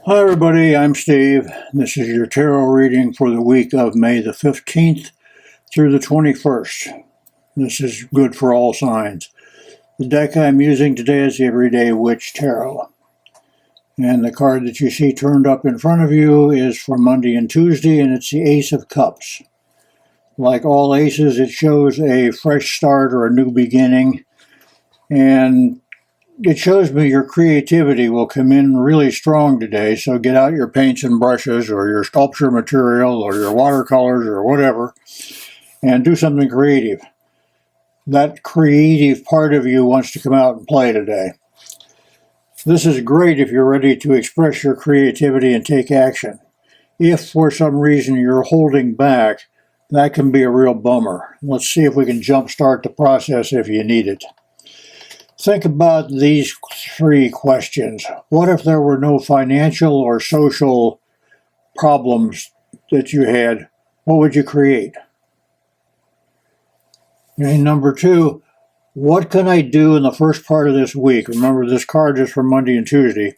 Hi everybody, I'm Steve. This is your tarot reading for the week of May the 15th through the 21st. This is good for all signs. The deck I'm using today is the Everyday Witch Tarot. And the card that you see turned up in front of you is for Monday and Tuesday, and it's the Ace of Cups. Like all aces, it shows a fresh start or a new beginning, and it shows me your creativity will come in really strong today, so get out your paints and brushes or your sculpture material or your watercolors or whatever and do something creative. That creative part of you wants to come out and play today. This is great if you're ready to express your creativity and take action. If for some reason you're holding back, that can be a real bummer. Let's see if we can jumpstart the process if you need it. Think about these three questions. What if there were no financial or social problems that you had? What would you create? And number two, what can I do in the first part of this week? Remember, this card is for Monday and Tuesday,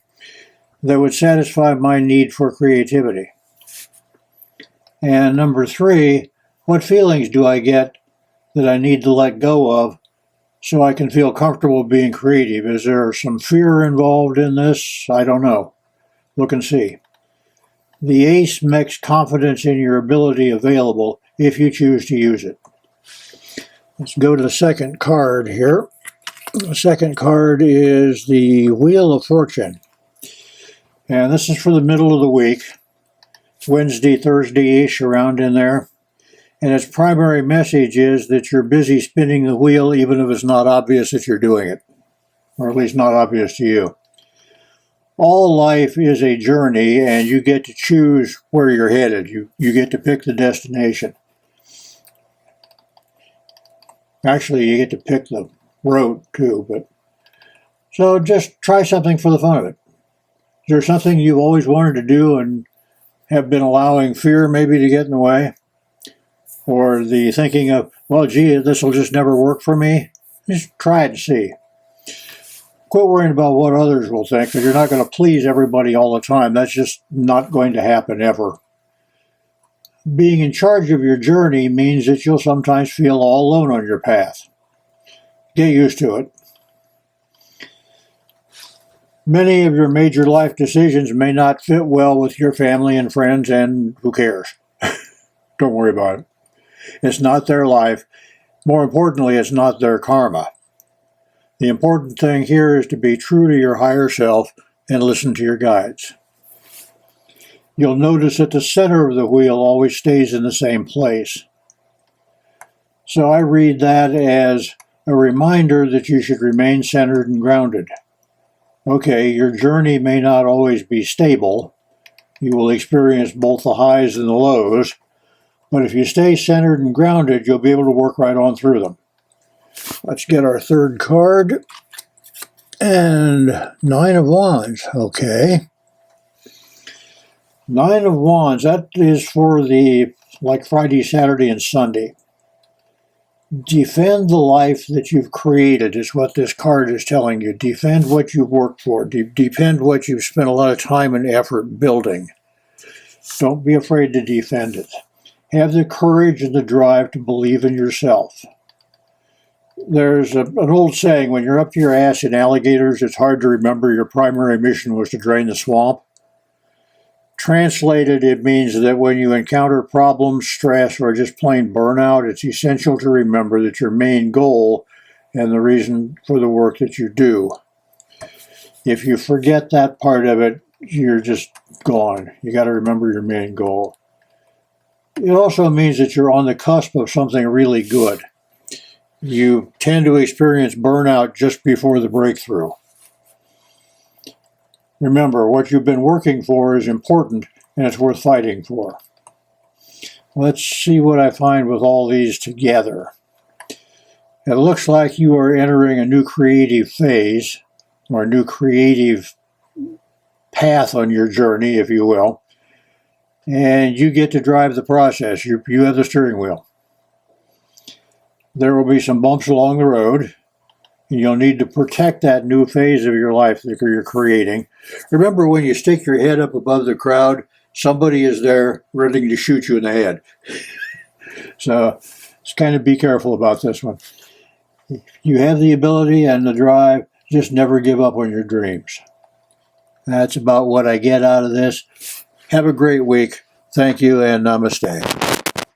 that would satisfy my need for creativity. And number three, what feelings do I get that I need to let go of so I can feel comfortable being creative? Is there some fear involved in this? I don't know. Look and see. The ace makes confidence in your ability available if you choose to use it. Let's go to the second card here. The second card is the Wheel of Fortune. And this is for the middle of the week. Wednesday, Thursday-ish, around in there. And its primary message is that you're busy spinning the wheel even if it's not obvious that you're doing it, or at least not obvious to you. All life is a journey, and you get to choose where you're headed. You get to pick the destination. Actually, you get to pick the road too. So just try something for the fun of it. Is there something you've always wanted to do and have been allowing fear maybe to get in the way? Or the thinking of, well, gee, this will just never work for me? Just try it and see. Quit worrying about what others will think, because you're not going to please everybody all the time. That's just not going to happen ever. Being in charge of your journey means that you'll sometimes feel all alone on your path. Get used to it. Many of your major life decisions may not fit well with your family and friends, and who cares? Don't worry about it. It's not their life. More importantly, it's not their karma. The important thing here is to be true to your higher self and listen to your guides. You'll notice that the center of the wheel always stays in the same place. So I read that as a reminder that you should remain centered and grounded. Okay, your journey may not always be stable. You will experience both the highs and the lows. But if you stay centered and grounded, you'll be able to work right on through them. Let's get our third card. And Nine of Wands. Okay. Nine of Wands, that is for like Friday, Saturday, and Sunday. Defend the life that you've created is what this card is telling you. Defend what you've worked for. Defend what you've spent a lot of time and effort building. Don't be afraid to defend it. Have the courage and the drive to believe in yourself. There's an old saying, when you're up to your ass in alligators, it's hard to remember your primary mission was to drain the swamp. Translated, it means that when you encounter problems, stress, or just plain burnout, it's essential to remember that your main goal and the reason for the work that you do. If you forget that part of it, you're just gone. You got to remember your main goal. It also means that you're on the cusp of something really good. You tend to experience burnout just before the breakthrough. Remember, what you've been working for is important, and it's worth fighting for. Let's see what I find with all these together. It looks like you are entering a new creative phase, or a new creative path on your journey, if you will. And you get to drive the process. You have the steering wheel. There will be some bumps along the road, And you'll need to protect that new phase of your life that you're creating. Remember, when you stick your head up above the crowd, somebody is there ready to shoot you in the head. So just kind of be careful about this one. You have the ability and the drive, just never give up on your dreams. That's about what I get out of this. Have a great week. Thank you and namaste.